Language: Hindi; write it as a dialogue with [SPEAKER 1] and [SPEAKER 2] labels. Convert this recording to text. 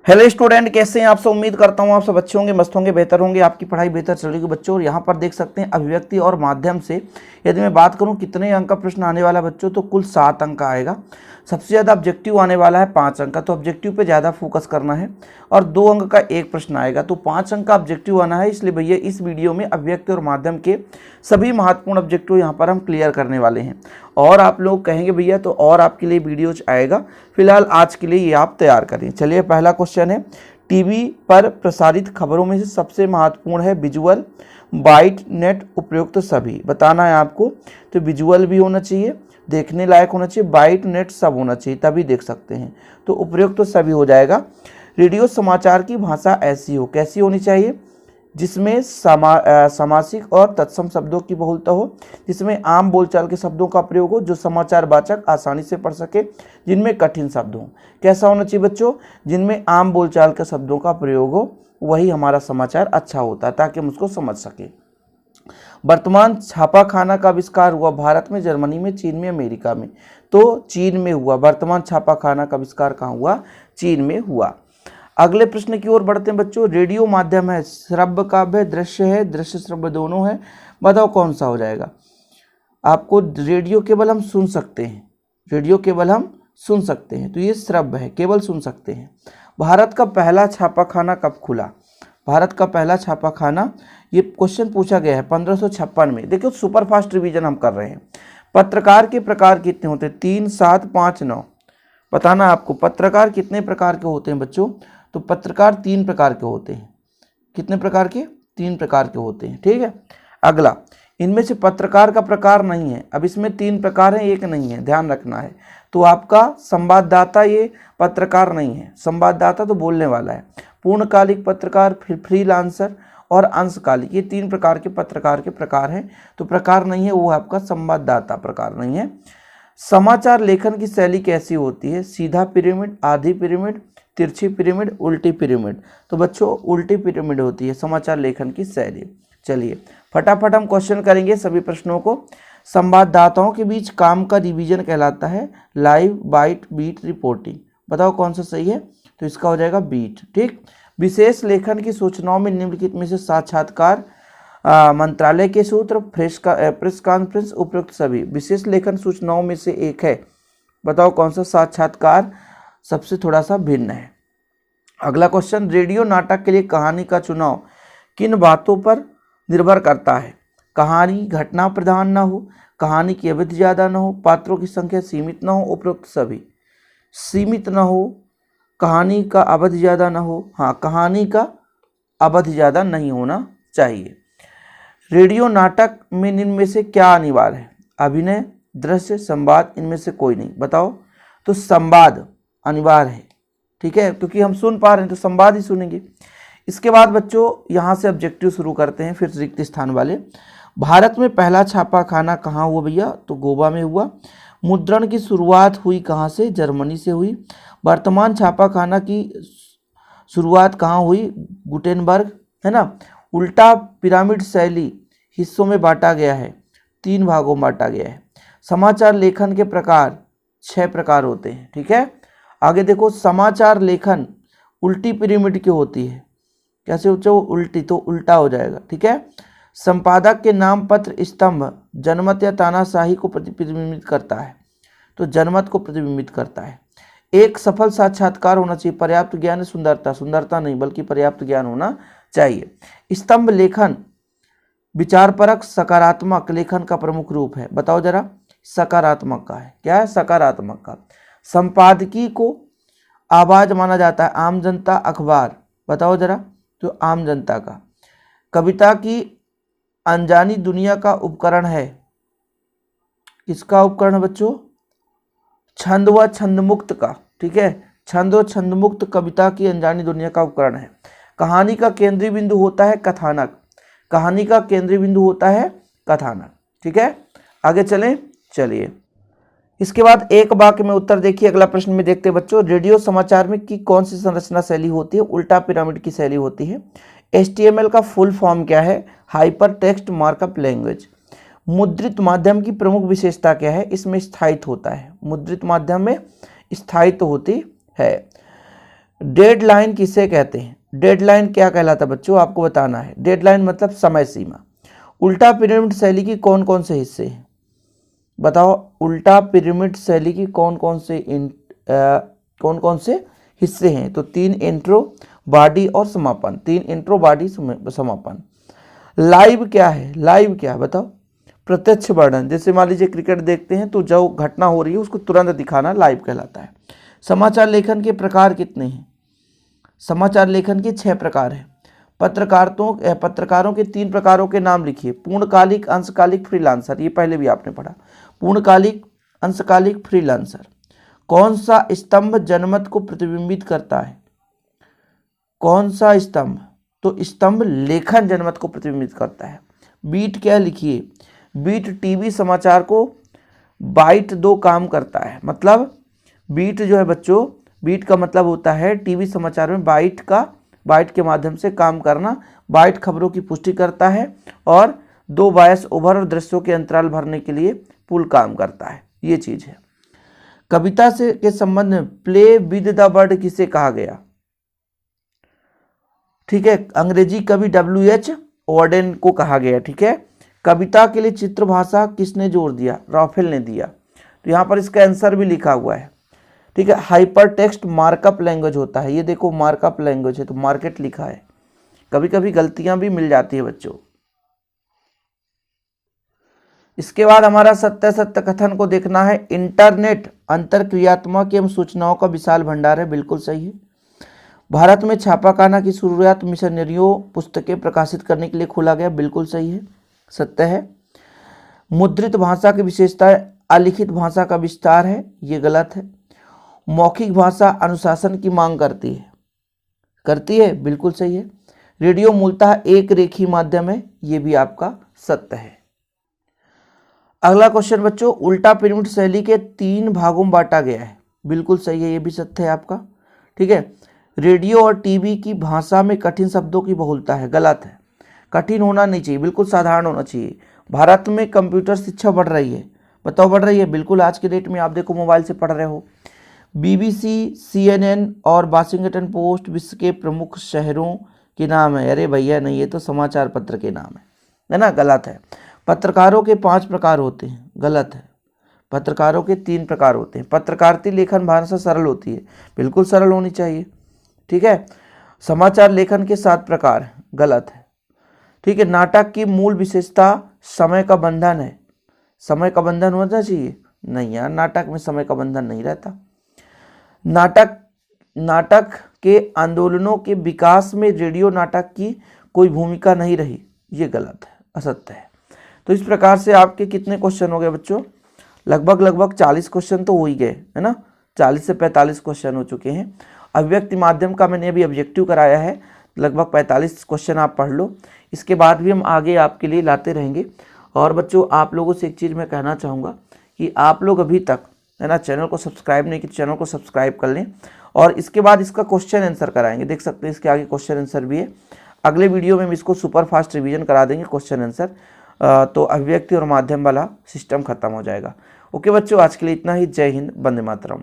[SPEAKER 1] हेलो स्टूडेंट, कैसे हैं आप सब। उम्मीद करता हूं आप सब अच्छे होंगे, मस्त होंगे, बेहतर होंगे, आपकी पढ़ाई बेहतर चल रही है बच्चों। और यहाँ पर देख सकते हैं अभिव्यक्ति और माध्यम से यदि मैं बात करूं कितने अंक का प्रश्न आने वाला बच्चों, तो कुल 7 अंक का आएगा। सबसे ज़्यादा ऑब्जेक्टिव आने वाला है 5 अंक का, तो ऑब्जेक्टिव पे ज़्यादा फोकस करना है। और 2 अंक का एक प्रश्न आएगा, तो 5 अंक का ऑब्जेक्टिव आना है। इसलिए भैया इस वीडियो में अभिव्यक्ति और माध्यम के सभी महत्वपूर्ण ऑब्जेक्टिव यहाँ पर हम क्लियर करने वाले हैं। और आप लोग कहेंगे भैया तो और आपके लिए वीडियोज आएगा, फिलहाल आज के लिए ये आप तैयार करें। चलिए, पहला क्वेश्चन है, टीवी पर प्रसारित खबरों में से सबसे महत्वपूर्ण है विजुअल, बाइट, नेट, उपयुक्त सभी। बताना है आपको, तो विजुअल भी होना चाहिए, देखने लायक होना चाहिए, बाइट, नेट सब होना चाहिए, तभी देख सकते हैं। तो उपयुक्त तो सभी हो जाएगा। रेडियो समाचार की भाषा ऐसी हो, कैसी होनी चाहिए, जिसमें समासिक और तत्सम शब्दों की बहुलता हो, जिसमें आम बोलचाल के शब्दों का प्रयोग हो, जो समाचार वाचक आसानी से पढ़ सके, जिनमें कठिन शब्द हो। कैसा होना चाहिए बच्चों, जिनमें आम बोलचाल के शब्दों का प्रयोग हो, वही हमारा समाचार अच्छा होता है, ताकि हम उसको समझ सके। वर्तमान छापाखाना का आविष्कार हुआ भारत में, जर्मनी में, चीन में, अमेरिका में। तो चीन में हुआ। वर्तमान छापाखाना का आविष्कार कहाँ हुआ, चीन में हुआ। अगले प्रश्न की ओर बढ़ते हैं बच्चों। रेडियो माध्यम है, श्रव्य काव्य, दृश्य है, दृश्य श्रव्य दोनों है, बताओ कौन सा हो जाएगा। आपको रेडियो केवल हम सुन सकते हैं, रेडियो केवल हम सुन सकते हैं, तो ये श्रव्य है, केवल सुन सकते हैं। भारत का पहला छापाखाना कब खुला, भारत का पहला छापाखाना, ये क्वेश्चन पूछा गया है 1556 में। देखिए सुपरफास्ट रिवीजन हम कर रहे हैं। पत्रकार के प्रकार कितने होते हैं, 3, 7, 5, 9। बताना आपको पत्रकार कितने प्रकार के होते हैं बच्चों, तो पत्रकार 3 प्रकार के होते हैं। कितने प्रकार के, 3 प्रकार के होते हैं, ठीक है। अगला, इनमें से पत्रकार का प्रकार नहीं है, अब इसमें 3 प्रकार हैं, एक नहीं है, ध्यान रखना है। तो आपका संवाददाता ये पत्रकार नहीं है, संवाददाता तो बोलने वाला है। पूर्णकालिक पत्रकार, फिर फ्रीलांसर और अंशकालिक, ये 3 प्रकार के पत्रकार के प्रकार हैं। तो प्रकार नहीं है वो आपका संवाददाता प्रकार नहीं है। समाचार लेखन की शैली कैसी होती है, सीधा पिरामिड, आधी पिरामिड, तिरछी पिरामिड, उल्टी पिरामिड। तो बच्चों उल्टी पिरामिड होती है समाचार लेखन की शैली। चलिए फटाफट हम क्वेश्चन करेंगे सभी प्रश्नों को। संवाददाताओं के बीच काम का रिवीजन कहलाता है लाइव, बाइट, बीट, रिपोर्टिंग। बताओ कौन सा सही है, तो इसका हो जाएगा बीट, ठीक। विशेष लेखन की सूचनाओं में निम्नलिखित में से साक्षात्कार, मंत्रालय के सूत्र, प्रेस कॉन्फ्रेंस, उपयुक्त सभी। विशेष लेखन सूचनाओं में से एक है, बताओ कौन सा साक्षात्कार सबसे थोड़ा सा भिन्न है। अगला क्वेश्चन, रेडियो नाटक के लिए कहानी का चुनाव किन बातों पर निर्भर करता है। कहानी घटना प्रधान न हो, कहानी की अवधि ज़्यादा न हो, पात्रों की संख्या सीमित न हो, उपयुक्त सभी। सीमित न हो, कहानी का अवधि ज़्यादा न हो, हाँ कहानी का अवधि ज़्यादा नहीं होना चाहिए। रेडियो नाटक में निम्न में से क्या अनिवार्य है, अभिनय, दृश्य, संवाद, इनमें से कोई नहीं। बताओ, तो संवाद अनिवार्य है, ठीक है, क्योंकि हम सुन पा रहे हैं तो संवाद ही सुनेंगे। इसके बाद बच्चों यहाँ से ऑब्जेक्टिव शुरू करते हैं, फिर रिक्त स्थान वाले। भारत में पहला छापाखाना कहाँ हुआ भैया, तो गोवा में हुआ। मुद्रण की शुरुआत हुई कहाँ से, जर्मनी से हुई। वर्तमान छापाखाना की शुरुआत कहाँ हुई, गुटेनबर्ग, है ना। उल्टा पिरामिड शैली हिस्सों में बांटा गया है, 3 भागों में बांटा गया है। समाचार लेखन के प्रकार 6 प्रकार होते हैं, ठीक है। आगे देखो, समाचार लेखन उल्टी पिरामिड की होती है, कैसे होता है वो उल्टी, तो उल्टा हो जाएगा, ठीक है। संपादक के नाम, पत्र, स्तंभ जनमत या तानाशाही को प्रतिबिंबित करता है, तो जनमत को प्रतिबिंबित करता है। एक सफल साक्षात्कार होना चाहिए, पर्याप्त ज्ञान, सुंदरता, सुंदरता नहीं बल्कि पर्याप्त ज्ञान होना चाहिए। स्तंभ लेखन विचारपरक सकारात्मक लेखन का प्रमुख रूप है। बताओ जरा, सकारात्मक का है, क्या है, सकारात्मक का। संपादकीय को आवाज माना जाता है, आम जनता, अखबार। बताओ जरा, तो आम जनता का। कविता की अनजानी दुनिया का उपकरण है, किसका उपकरण है बच्चों, छंद व छंदमुक्त का, ठीक है। छंद व छंदमुक्त कविता की अनजानी दुनिया का उपकरण है। कहानी का केंद्रीय बिंदु होता है कथानक, कहानी का केंद्रीय बिंदु होता है कथानक, ठीक है। आगे चलें, चलिए इसके बाद एक वाक्य में उत्तर देखिए। अगला प्रश्न में देखते हैं बच्चों, रेडियो समाचार में की कौन सी संरचना शैली होती है, उल्टा पिरामिड की शैली होती है। HTML का फुल फॉर्म क्या है, हाइपर टेक्स्ट मार्कअप लैंग्वेज। मुद्रित माध्यम की प्रमुख विशेषता क्या है, इसमें स्थायित्व होता है, मुद्रित माध्यम में स्थायित्व होती है। डेडलाइन किसे कहते हैं? डेडलाइन क्या कहलाता है बच्चों, आपको बताना है। डेडलाइन मतलब समय सीमा। उल्टा पिरामिड शैली की कौन कौन से हिस्से हैं? बताओ, उल्टा पिरामिड शैली की कौन कौन से हिस्से हैं? तो 3 इंट्रो, बॉडी और समापन। 3 इंट्रो, बॉडी, समापन। लाइव क्या है? लाइव क्या है बताओ? प्रत्यक्ष वर्णन। जैसे मान लीजिए क्रिकेट देखते हैं तो जो घटना हो रही है उसको तुरंत दिखाना लाइव कहलाता है। समाचार लेखन के प्रकार कितने हैं? समाचार लेखन के 6 प्रकार हैं। पत्रकारों के 3 प्रकारों के नाम लिखिए। पूर्णकालिक, अंशकालिक, फ्रीलांसर। ये पहले भी आपने पढ़ा। पूर्णकालिक, अंशकालिक, फ्रीलांसर। कौन सा स्तंभ जनमत को प्रतिबिंबित करता है? कौन सा स्तंभ? तो स्तंभ लेखन जनमत को प्रतिबिंबित करता है। बीट क्या लिखिए? बीट टीवी समाचार को बाइट 2 काम करता है। मतलब बीट जो है बच्चों, बीट का मतलब होता है टीवी समाचार में बाइट के माध्यम से काम करना। बाइट खबरों की पुष्टि करता है और 2 वॉइस ओवर और दृश्यों के अंतराल भरने के लिए पुल काम करता है। ये चीज है। कविता से के संबंध में प्ले विद द वर्ड किसे कहा गया? ठीक है, अंग्रेजी कवि WH ऑडेन को कहा गया। ठीक है। कविता के लिए चित्र भाषा किसने जोड़ दिया? राफेल ने दिया। तो यहाँ पर इसका आंसर भी लिखा हुआ है। ठीक है। हाइपर टेक्स्ट मार्कअप लैंग्वेज होता है। ये देखो मार्कअप लैंग्वेज है तो मार्केट लिखा है। कभी कभी गलतियां भी मिल जाती है बच्चों। इसके बाद हमारा सत्य कथन को देखना है। इंटरनेट अंतरक्रियात्मक एवं सूचनाओं का विशाल भंडार है। बिल्कुल सही है। भारत में छापाखाना की शुरुआत मिशनरियों पुस्तकें प्रकाशित करने के लिए खोला गया। बिल्कुल सही है, सत्य है। मुद्रित भाषा की विशेषता अलिखित भाषा का विस्तार है। ये गलत है। मौखिक भाषा अनुशासन की मांग करती है। बिल्कुल सही है। रेडियो मूलतः एक रेखीय माध्यम है। ये भी आपका सत्य है। अगला क्वेश्चन बच्चों, उल्टा पिरामिड शैली के 3 भागों में बांटा गया है। बिल्कुल सही है, ये भी सत्य है आपका। ठीक है। रेडियो और टीवी की भाषा में कठिन शब्दों की बहुलता है। गलत है। कठिन होना नहीं चाहिए, बिल्कुल साधारण होना चाहिए। भारत में कंप्यूटर शिक्षा बढ़ रही है। बताओ बढ़ रही है? बिल्कुल। आज के डेट में आप देखो मोबाइल से पढ़ रहे हो। BBC, CNN और वाशिंगटन पोस्ट विश्व के प्रमुख शहरों के नाम है। अरे भैया नहीं, ये तो समाचार पत्र के नाम है ना? गलत है। पत्रकारों के 5 प्रकार होते हैं। गलत है। पत्रकारों के 3 प्रकार होते हैं। पत्रकारिता लेखन भाषा सरल होती है। बिल्कुल सरल होनी चाहिए। ठीक है। समाचार लेखन के 7 प्रकार। गलत है। ठीक है। नाटक की मूल विशेषता समय का बंधन है। समय का बंधन होना चाहिए? नहीं यार, नाटक में समय का बंधन नहीं रहता। नाटक के आंदोलनों के विकास में रेडियो नाटक की कोई भूमिका नहीं रही। ये गलत है, असत्य है। तो इस प्रकार से आपके कितने क्वेश्चन हो गए बच्चों? लगभग 40 क्वेश्चन तो हो ही गए, है ना? 40 से 45 क्वेश्चन हो चुके हैं। अभिव्यक्ति माध्यम का मैंने अभी ऑब्जेक्टिव कराया है। लगभग 45 क्वेश्चन आप पढ़ लो। इसके बाद भी हम आगे आपके लिए लाते रहेंगे। और बच्चों, आप लोगों से एक चीज़ मैं कहना चाहूँगा कि आप लोग अभी तक, है ना, चैनल को सब्सक्राइब नहीं किया, चैनल को सब्सक्राइब कर लें। और इसके बाद इसका क्वेश्चन आंसर कराएंगे। देख सकते हैं इसके आगे क्वेश्चन आंसर भी है। अगले वीडियो में हम इसको सुपर फास्ट रिवीजन करा देंगे क्वेश्चन आंसर। तो अभिव्यक्ति और माध्यम वाला सिस्टम खत्म हो जाएगा। ओके बच्चों, आज के लिए इतना ही। जय हिंद, वंदे मातरम।